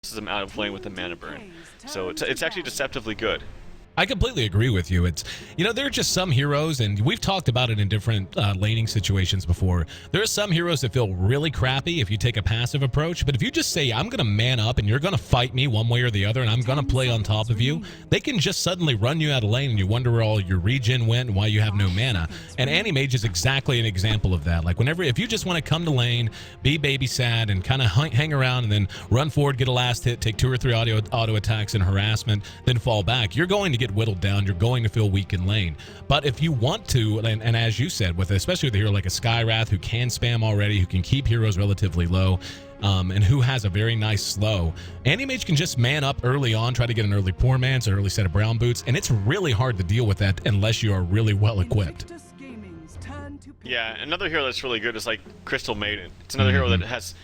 them out of lane with the mana burn. So it's actually deceptively good. I completely agree with you. It's, you know, there are just some heroes, and we've talked about it in different laning situations before. There are some heroes that feel really crappy if you take a passive approach, but if you just say, I'm going to man up and you're going to fight me one way or the other, and I'm going to play on top of you, they can just suddenly run you out of lane, and you wonder where all your regen went and why you have no mana. And Anti-Mage is exactly an example of that. Like, whenever, if you just want to come to lane, be baby sad, and kind of hang around, and then run forward, get a last hit, take 2 or 3 auto attacks and harassment, then fall back, you're going to get whittled down. You're going to feel weak in lane. But if you want to, and as you said, with especially with a hero like a Skywrath who can spam already, who can keep heroes relatively low, and who has a very nice slow, Anti-Mage can just man up early on, try to get an early Poor Man's, an early set of Brown Boots, and it's really hard to deal with that unless you are really well equipped. Yeah, another hero that's really good is like Crystal Maiden. It's another hero that has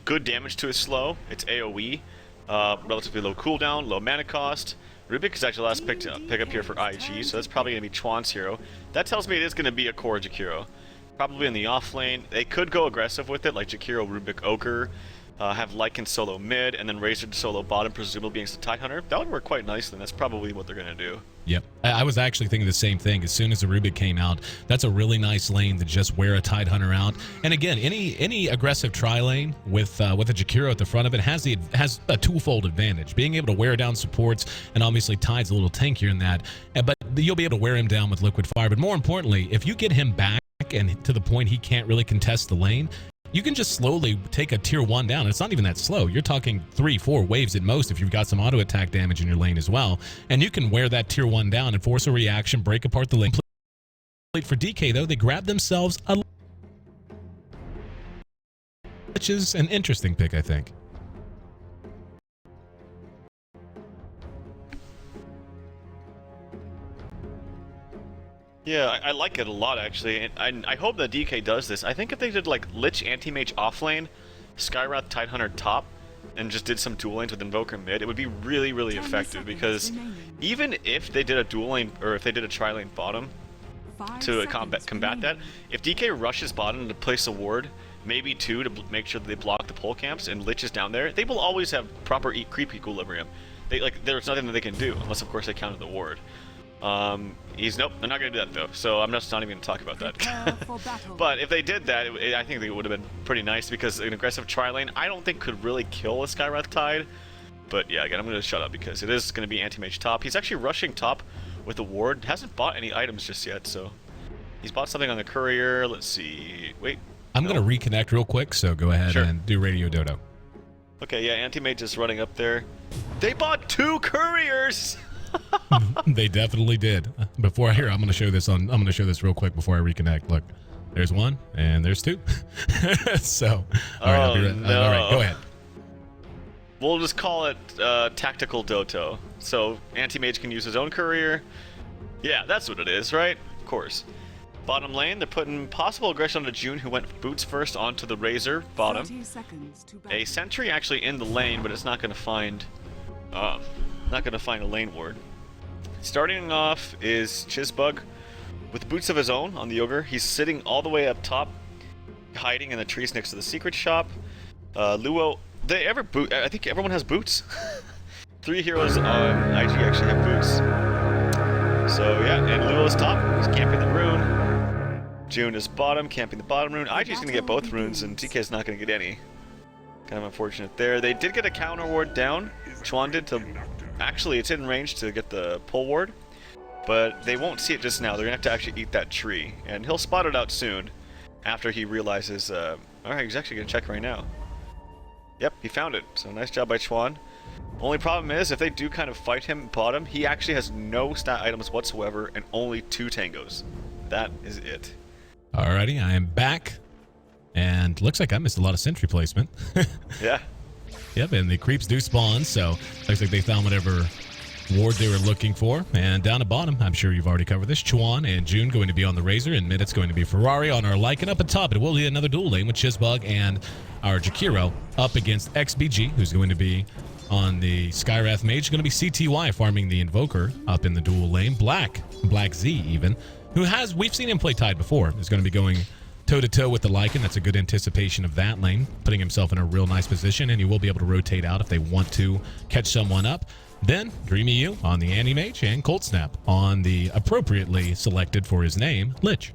good damage to his slow. It's AoE, relatively low cooldown, low mana cost. Rubik is actually the last pick up here for IG, so that's probably going to be Chuan's hero. That tells me it is going to be a core Jakiro. Probably in the off lane. They could go aggressive with it, like Jakiro, Rubik, Ogre, have Lycan solo mid, and then Razor solo bottom, presumably against the Tidehunter. That would work quite nicely, and that's probably what they're going to do. Yep. I was actually thinking the same thing. As soon as the Rubik came out, that's a really nice lane to just wear a Tidehunter out. And again, any aggressive tri-lane with a Jakiro at the front of it has a twofold advantage. Being able to wear down supports, and obviously Tide's a little tankier in that, but you'll be able to wear him down with Liquid Fire. But more importantly, if you get him back and to the point he can't really contest the lane, you can just slowly take a tier 1 down. It's not even that slow. You're talking 3-4 waves at most if you've got some auto attack damage in your lane as well. And you can wear that tier 1 down and force a reaction, break apart the lane. For DK though, they grab themselves a, which is an interesting pick, I think. Yeah, I like it a lot, actually, and I hope that DK does this. I think if they did, like, Lich Anti-Mage offlane, Skywrath Tidehunter top, and just did some dual lanes with Invoker mid, it would be really, really effective, because even if they did a dual lane, or if they did a tri-lane bottom to combat that, if DK rushes bottom to place a ward, maybe 2 to make sure that they block the pole camps, and Lich is down there, they will always have proper creep equilibrium. There's nothing that they can do, unless, of course, they counter the ward. Nope, they're not going to do that though, so I'm just not even going to talk about that. But if they did that, I think it would have been pretty nice, because an aggressive tri-lane I don't think could really kill a Skywrath Tide. But yeah, again, I'm going to shut up because it is going to be Anti-Mage top. He's actually rushing top with a ward, hasn't bought any items just yet, so he's bought something on the courier. Let's see, wait. I'm going to reconnect real quick, so go ahead and do Radio Dodo. Okay, yeah, Anti-Mage is running up there. They bought 2 couriers! They definitely did. Before I'm going to show this real quick before I reconnect. Look, there's 1 and there's 2. So, all right, all right, go ahead. We'll just call it tactical Doto. So Anti-Mage can use his own courier. Yeah, that's what it is, right? Of course. Bottom lane, they're putting possible aggression onto June, who went boots first onto the Razor bottom. A sentry actually in the lane, but it's not going to find a lane ward. Starting off is Chizbug with boots of his own on the Ogre. He's sitting all the way up top, hiding in the trees next to the secret shop. Luo, I think everyone has boots. 3 heroes on IG actually have boots. So yeah, and Luo's top. He's camping the rune. June is bottom, camping the bottom rune. IG's gonna get both runes, and TK's not gonna get any. Kind of unfortunate there. They did get a counter ward down. Chuan did to... Actually, it's in range to get the pull ward, but they won't see it just now. They're gonna have to actually eat that tree, and he'll spot it out soon after he realizes... Alright, he's actually gonna check right now. Yep, he found it. So nice job by Chuan. Only problem is, if they do kind of fight him bottom, he actually has no stat items whatsoever and only 2 tangos. That is it. Alrighty, I am back. And looks like I missed a lot of sentry placement. Yeah. Yep, and the creeps do spawn, so looks like they found whatever ward they were looking for. And down at bottom, I'm sure you've already covered this, Chuan and June going to be on the Razor, and mid it's going to be Ferrari on our Lycan. Up at top, it will be another duel lane with Chizbug and our Jakiro up against XBG, who's going to be on the Skywrath Mage. Going to be CTY farming the Invoker up in the dual lane. Black Z even, who has, we've seen him play Tide before, is going to be going toe-to-toe with the Lycan. That's a good anticipation of that lane, putting himself in a real nice position, and he will be able to rotate out if they want to catch someone up. Then, Dreamy U on the Anti-Mage, and Cold Snap on the appropriately selected for his name, Lich.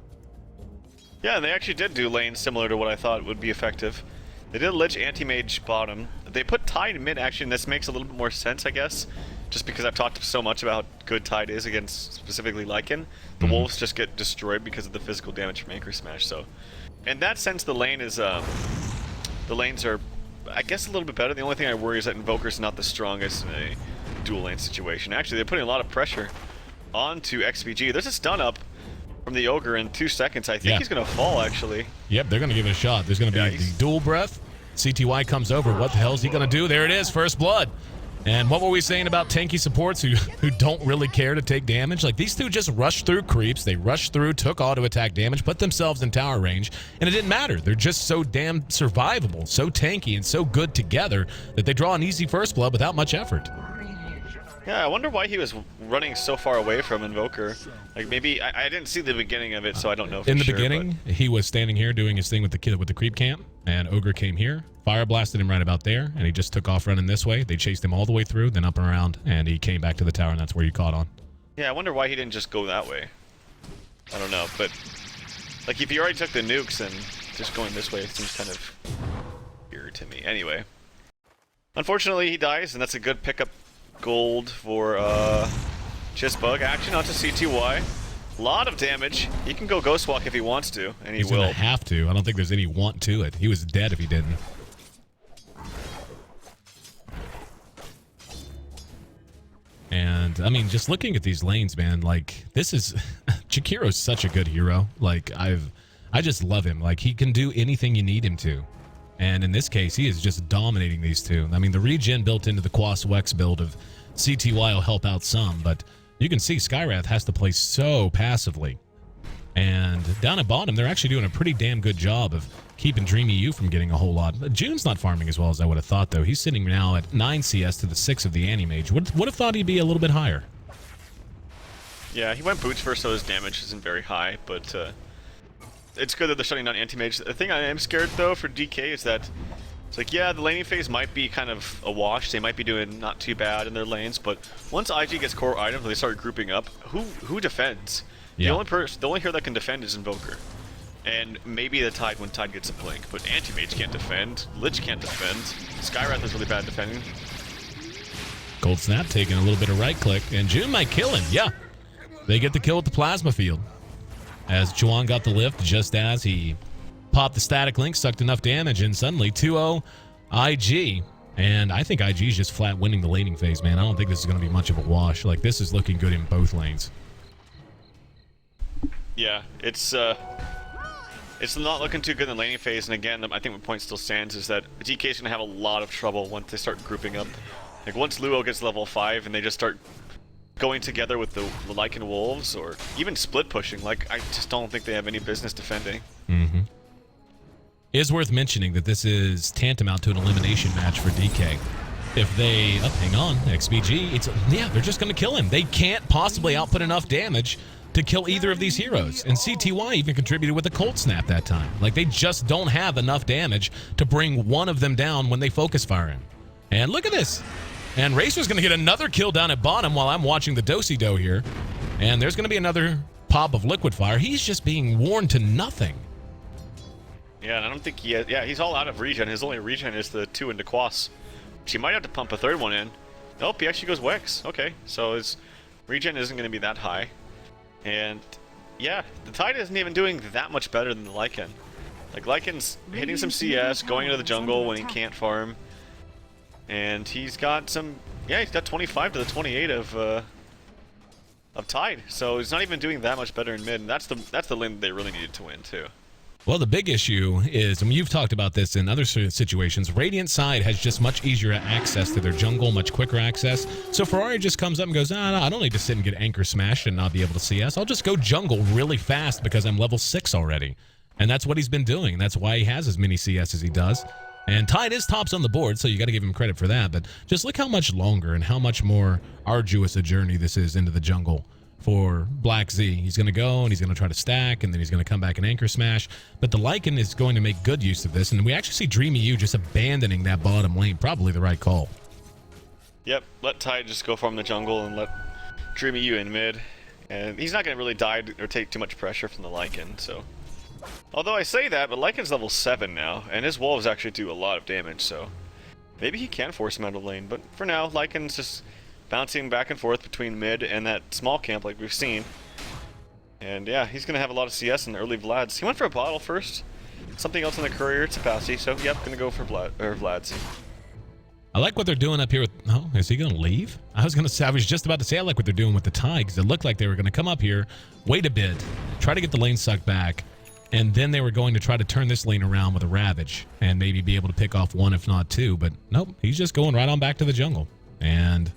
Yeah, they actually did do lanes similar to what I thought would be effective. They did Lich Anti-Mage bottom. They put Tide mid, actually, and this makes a little bit more sense, I guess. Just because I've talked so much about how good Tide is against specifically Lycan. The Wolves just get destroyed because of the physical damage from Anchor Smash, so... In that sense, the lanes are, I guess, a little bit better. The only thing I worry is that Invoker's not the strongest in a dual lane situation. Actually, they're putting a lot of pressure onto XPG. There's a stun up from the Ogre in 2 seconds. I think he's going to fall, actually. Yep, they're going to give it a shot. There's going to be the dual breath. CTY comes over. What the hell is he going to do? There it is, first blood. And what were we saying about tanky supports who don't really care to take damage? Like, these two just rushed through creeps. They rushed through, took auto attack damage, put themselves in tower range, and it didn't matter. They're just so damn survivable, so tanky, and so good together that they draw an easy first blood without much effort. Yeah, I wonder why he was running so far away from Invoker. Like, maybe I didn't see the beginning of it, so I don't know for In the beginning, he was standing here doing his thing with the kid with the creep camp, and Ogre came here, fire blasted him right about there, and he just took off running this way. They chased him all the way through, then up and around, and he came back to the tower, and that's where you caught on. Yeah, I wonder why he didn't just go that way. I don't know, but like if he already took the nukes and just going this way seems kind of weird to me. Anyway, unfortunately he dies, and that's a good pickup gold for just bug action onto CTY. A lot of damage. He can go Ghost Walk if he wants to, and He's will. Gonna have to. I don't think there's any want to it. He was dead if he didn't. And, I mean, just looking at these lanes, man, like, this is... Jakiro's such a good hero. Like, I just love him. Like, he can do anything you need him to. And in this case, he is just dominating these two. I mean, the regen built into the Quas Wex build of CTY will help out some, but you can see Skywrath has to play so passively. And down at bottom, they're actually doing a pretty damn good job of keeping Dreamy U from getting a whole lot. June's not farming as well as I would have thought, though. He's sitting now at 9 CS to the 6 of the Anti-Mage. Would have thought he'd be a little bit higher. Yeah, he went boots first, so his damage isn't very high, but it's good that they're shutting down Anti-Mage. The thing I am scared, though, for DK is that it's like, yeah, the laning phase might be kind of a wash. They might be doing not too bad in their lanes, but once IG gets core items and they start grouping up, who defends? Yeah. The only hero that can defend is Invoker. And maybe the Tide when Tide gets a blink, but Anti-Mage can't defend, Lich can't defend, Skywrath is really bad defending. Cold Snap taking a little bit of right click, and June might kill him. Yeah, they get the kill with the plasma field. As Chuan got the lift just as he popped the static link, sucked enough damage, and suddenly 2-0 IG. And I think IG is just flat winning the laning phase, man. I don't think this is going to be much of a wash. Like, this is looking good in both lanes. Yeah, it's not looking too good in the laning phase, and again, I think the point still stands is that DK is going to have a lot of trouble once they start grouping up. Like, once Luo gets level 5 and they just start going together with the Lycan Wolves, or even split pushing, like, I just don't think they have any business defending. Mm-hmm. It is worth mentioning that this is tantamount to an elimination match for DK. If they... Oh, hang on. XBG, yeah, they're just going to kill him. They can't possibly output enough damage to kill either of these heroes. And CTY even contributed with a Cold Snap that time. Like, they just don't have enough damage to bring one of them down when they focus fire him. And look at this. And Racer's going to get another kill down at bottom while I'm watching the Do here. And there's going to be another pop of Liquid Fire. He's just being worn to nothing. Yeah, and I don't think he has... Yeah, he's all out of regen. His only regen is the 2 into Quas. She might have to pump a third one in. Nope, he actually goes Wex. Okay, so his regen isn't going to be that high. And, yeah, the Tide isn't even doing that much better than the Lycan. Like, Lycan's hitting some CS, going into the jungle when he can't farm. And he's got some... Yeah, he's got 25 to the 28 of Tide. So he's not even doing that much better in mid. And that's the lane that they really needed to win, too. Well, the big issue is, and you've talked about this in other situations, Radiant side has just much easier access to their jungle, much quicker access. So Ferrari just comes up and goes, no, I don't need to sit and get Anchor Smashed and not be able to CS. I'll just go jungle really fast because I'm level 6 already. And that's what he's been doing. That's why he has as many CS as he does. And Tide is tops on the board, so you got to give him credit for that. But just look how much longer and how much more arduous a journey this is into the jungle for Black Z. He's going to go and he's going to try to stack, and then he's going to come back and anchor smash. But the Lycan is going to make good use of this, and we actually see Dreamy U just abandoning that bottom lane. Probably the right call. Yep, let Tide just go farm the jungle and let Dreamy U in mid. And he's not going to really die or take too much pressure from the Lycan, so... Although I say that, but Lycan's level 7 now, and his wolves actually do a lot of damage, so... Maybe he can force him out of lane, but for now, Lycan's just bouncing back and forth between mid and that small camp like we've seen. And yeah, he's going to have a lot of CS in the early Vlads. He went for a bottle first. Something else in the courier, it's Capacity, so yep, going to go for Vlads. I like what they're doing up here with... Oh, is he going to leave? I was just about to say I like what they're doing with the Tide, because it looked like they were going to come up here, wait a bit, try to get the lane sucked back, and then they were going to try to turn this lane around with a Ravage and maybe be able to pick off one, if not two. But nope, he's just going right on back to the jungle. And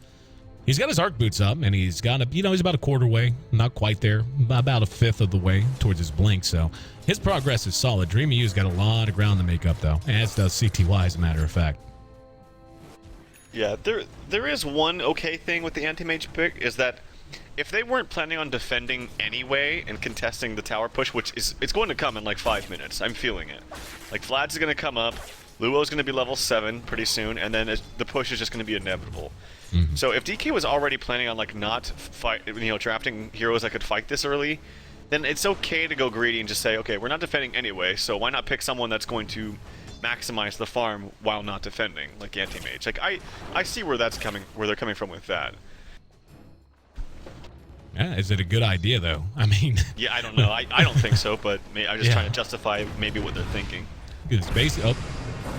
he's got his arc boots up, and he's got a, he's about a quarter way, not quite there, about a fifth of the way towards his blink. So his progress is solid. Dreamy U's got a lot of ground to make up, though, as does CTY, as a matter of fact. Yeah, there is one okay thing with the anti-mage pick, is that if they weren't planning on defending anyway and contesting the tower push, which it's going to come in like 5 minutes, I'm feeling it. Like Vlad's is going to come up, Luo's going to be level 7 pretty soon, and then the push is just going to be inevitable. So if DK was already planning on like not drafting heroes that could fight this early, then it's okay to go greedy and just say, okay, we're not defending anyway, so why not pick someone that's going to maximize the farm while not defending, like anti-mage. Like I see where they're coming from with that. Yeah, is it a good idea though? I mean, yeah, I don't know. I don't think so, but I'm just trying to justify maybe what they're thinking. It's basically,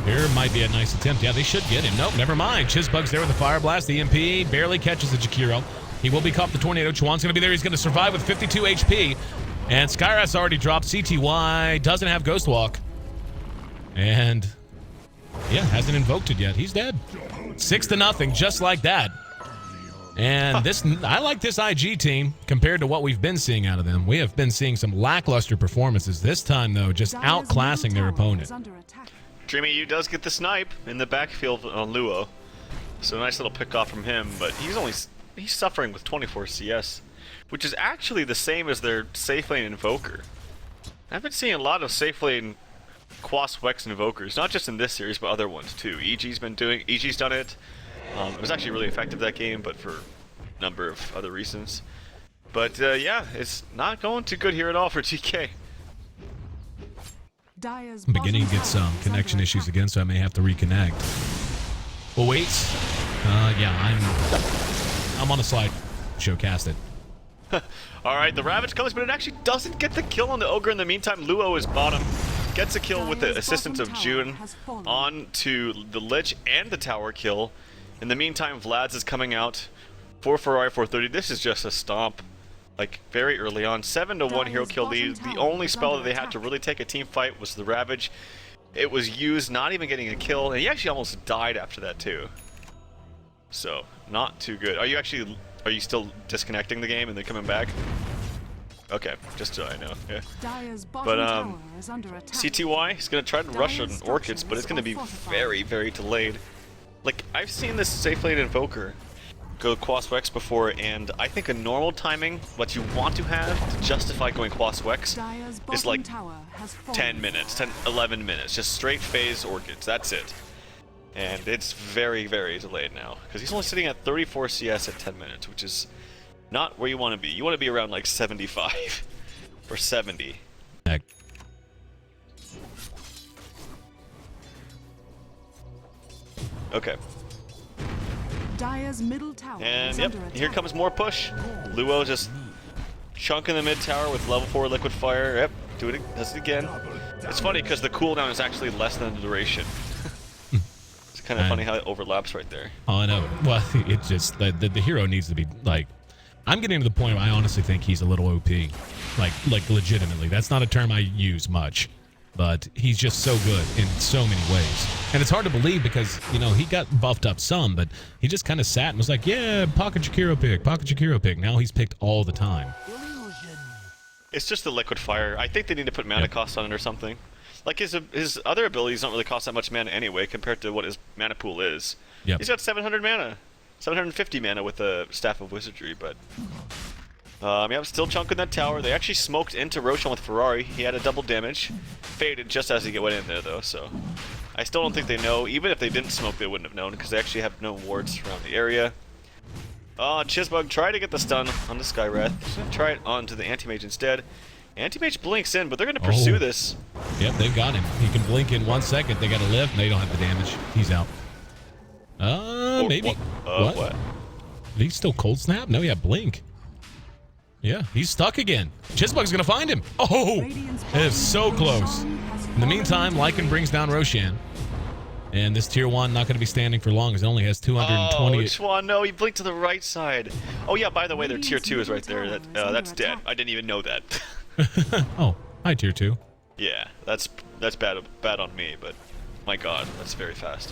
here might be a nice attempt. Yeah, they should get him. Nope, never mind. Chizbug's there with the Fire Blast. The EMP barely catches the Jakiro. He will be caught the Tornado. Chuan's going to be there. He's going to survive with 52 HP. And Skyras already dropped. CTY doesn't have Ghost Walk. And, yeah, hasn't invoked it yet. He's dead. 6-0, just like that. And this, I like this IG team compared to what we've been seeing out of them. We have been seeing some lackluster performances. This time, though, just outclassing their opponent. Dreamy U does get the snipe in the backfield on Luo. So a nice little pick off from him, but he's suffering with 24 CS, which is actually the same as their safe lane invoker. I've been seeing a lot of safe lane Quas Wex invokers, not just in this series, but other ones too. EG's done it. It was actually really effective that game, but for a number of other reasons. But yeah, it's not going too good here at all for TK. I'm beginning to get some connection issues again, so I may have to reconnect. Well, wait. Yeah, I'm on a slide. Showcast it. Alright, the Ravage comes, but it actually doesn't get the kill on the Ogre in the meantime. Luo is bottom. Gets a kill with the assistance of June on to the Lich and the tower kill. In the meantime, Vlad's is coming out. 4-4 430. This is just a stomp. Like, very early on. 7-1 hero kill lead. The only spell that they had to really take a team fight was the Ravage. It was used, not even getting a kill, and he actually almost died after that too. So, not too good. Are you still disconnecting the game and then coming back? Okay, just so I know, yeah. But CTY is going to try to rush on Orchids, but it's going to be very, very delayed. Like, I've seen this safe lane invoker go Quas Wex before, and I think a normal timing, what you want to have to justify going Quas Wex, is like 10 minutes, 11 minutes, just straight phase Orchids, that's it. And it's very, very delayed now, because he's only sitting at 34 CS at 10 minutes, which is not where you want to be. You want to be around like 75 or 70. Okay. And yep, here comes more push. Luo just chunking the mid tower with level 4 liquid fire. Yep, does it again. It's funny because the cooldown is actually less than the duration. It's kind of funny how it overlaps right there. Oh, I know. Well, it just the hero needs to be like. I'm getting to the point where I honestly think he's a little OP, like legitimately. That's not a term I use much, but he's just so good in so many ways. And it's hard to believe because, you know, he got buffed up some, but he just kind of sat and was like, yeah, pocket Jakiro pick. Now he's picked all the time. It's just the liquid fire. I think they need to put mana cost on it or something. Like his other abilities don't really cost that much mana anyway compared to what his mana pool is. Yep. He's got 700 mana. 750 mana with the Staff of Wizardry, but Yep, still chunking that tower. They actually smoked into Roshan with Ferrari. He had a double damage. Faded just as he went in there, though, so... I still don't think they know. Even if they didn't smoke, they wouldn't have known, because they actually have no wards around the area. Chisbug tried to get the stun on the Skywrath. He's going to try it onto the Anti-Mage instead. Anti-Mage blinks in, but they're going to pursue this. Yep, they've got him. He can blink in 1 second. They got to live, and they don't have the damage. He's out. Maybe. What? Did he still cold snap? No, he had blink. Yeah, he's stuck again. Chisbug's going to find him. Oh, it is so close. In the meantime, Lycan brings down Roshan. And this tier 1 not going to be standing for long, as it only has 220. Oh, Chuan, no, he blinked to the right side. Oh yeah, by the way, their tier 2 is right there. That's dead. I didn't even know that. Oh, hi tier 2. Yeah, that's bad on me, but my god, that's very fast.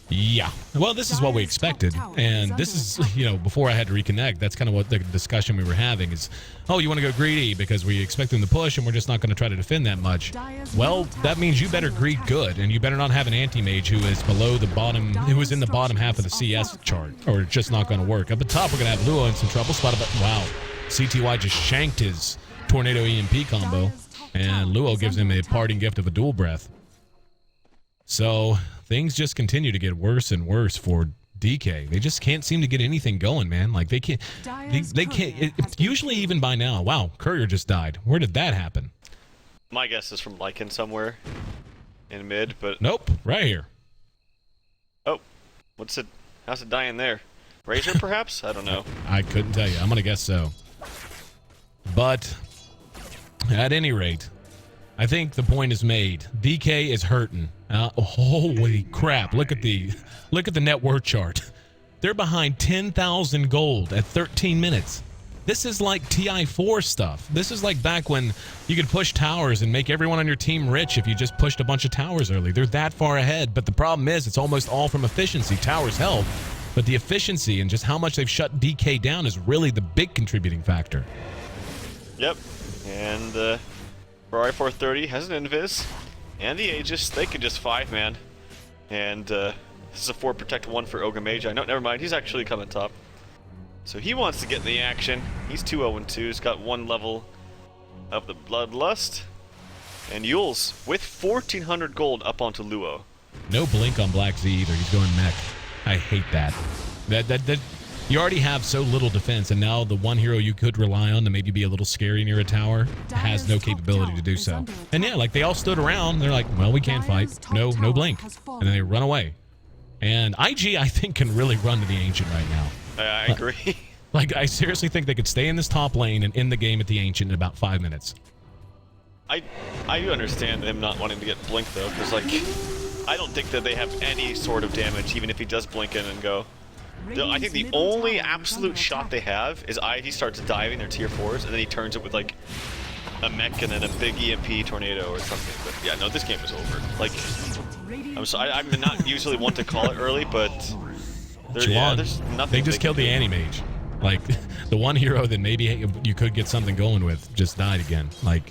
Yeah. Well, this is what we expected. And this is, you know, before I had to reconnect, that's kind of what the discussion we were having is, oh, you want to go greedy because we expect them to push and we're just not going to try to defend that much. Well, that means you better greed good, and you better not have an anti-mage who is below the bottom, who is in the bottom half of the CS chart, or it's just not going to work. Up at top, we're going to have Luo in some trouble. Wow. CTY just shanked his Tornado EMP combo, and Luo gives him a parting gift of a dual breath. So things just continue to get worse and worse for DK. They just can't seem to get anything going, man. Like they can't. They can't. Usually, even by now. Wow, Courier just died. Where did that happen? My guess is from Lycan somewhere in mid, but nope, right here. Oh, what's it? How's it dying there? Razor, perhaps? I don't know. I couldn't tell you. I'm gonna guess so. But at any rate, I think the point is made. DK is hurting. Holy crap! Look at the net worth chart. They're behind 10,000 gold at 13 minutes. This is like TI4 stuff. This is like back when you could push towers and make everyone on your team rich if you just pushed a bunch of towers early. They're that far ahead, but the problem is it's almost all from efficiency. Towers help, but the efficiency and just how much they've shut DK down is really the big contributing factor. Yep, and Ferrari 430 has an Invis, and the Aegis, they can just 5-man. And this is a 4 protect 1 for Ogre Mage. No, never mind, he's actually coming top. So he wants to get in the action. He's 2-0-2, he's got 1 level of the Bloodlust. And Yules with 1,400 gold up onto Luo. No blink on Black Z either, he's going mech. I hate that. That you already have so little defense, and now the one hero you could rely on to maybe be a little scary near a tower has no capability to do so. And yeah, like they all stood around, they're like, well, we can't fight. No blink. And then they run away. And IG, I think, can really run to the Ancient right now. I agree. Like, I seriously think they could stay in this top lane and end the game at the Ancient in about 5 minutes. I do understand him not wanting to get blink, though, because, like, I don't think that they have any sort of damage, even if he does blink in and go. I think the only absolute shot they have is he starts diving their tier 4s, and then he turns it with, like, a mech and then a big EMP tornado or something. But yeah, no, this game is over. Like, I'm not usually one to call it early, but there's nothing. They just killed the Anti-Mage. Like, the one hero that maybe you could get something going with just died again. Like,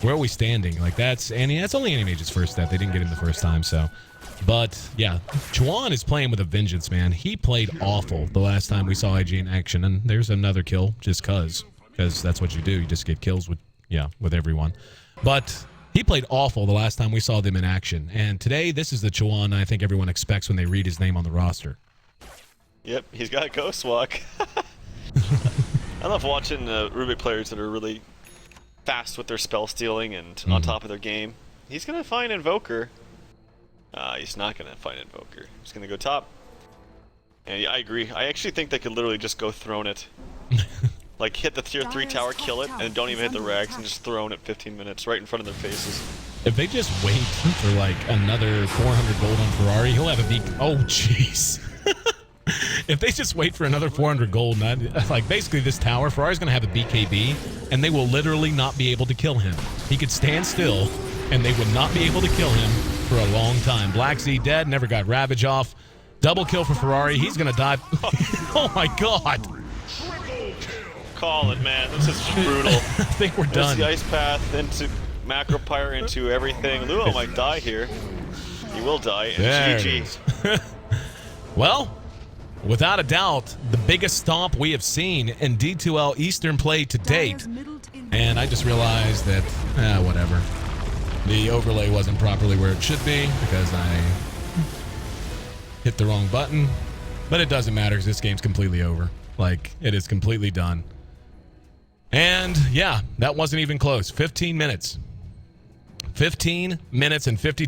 where are we standing? Like, that's only Anti-Mage's first step. They didn't get him the first time, so. But, yeah, Chuan is playing with a vengeance, man. He played awful the last time we saw IG in action, and there's another kill just because that's what you do. You just get kills with everyone. But he played awful the last time we saw them in action, and today this is the Chuan I think everyone expects when they read his name on the roster. Yep, he's got Ghost Walk. I love watching Rubik players that are really fast with their spell stealing and on top of their game. He's going to find Invoker. He's not going to find Invoker. He's going to go top. And yeah, I agree. I actually think they could literally just go throne it. Like, hit the tier 3 tower, kill it, and don't even hit the rags, and just thrown it 15 minutes right in front of their faces. If they just wait for, like, another 400 gold on Ferrari, he'll have a beak. Oh, jeez. If they just wait for another 400 gold, like, basically this tower, Ferrari's going to have a BKB, and they will literally not be able to kill him. He could stand still, and they would not be able to kill him for a long time. Black Z dead, never got Ravage off. Double kill for Ferrari. He's going to die. Oh, my God. Call it, man. This is brutal. I think we're done. The Ice Path into Macro Pyre into everything. Luo might die here. He will die. And GG. Well, without a doubt, the biggest stomp we have seen in D2L Eastern play to date. And I just realized that, whatever. The overlay wasn't properly where it should be because I hit the wrong button. But it doesn't matter because this game's completely over. Like, it is completely done. And, yeah, that wasn't even close. 15 minutes. 15 minutes and 52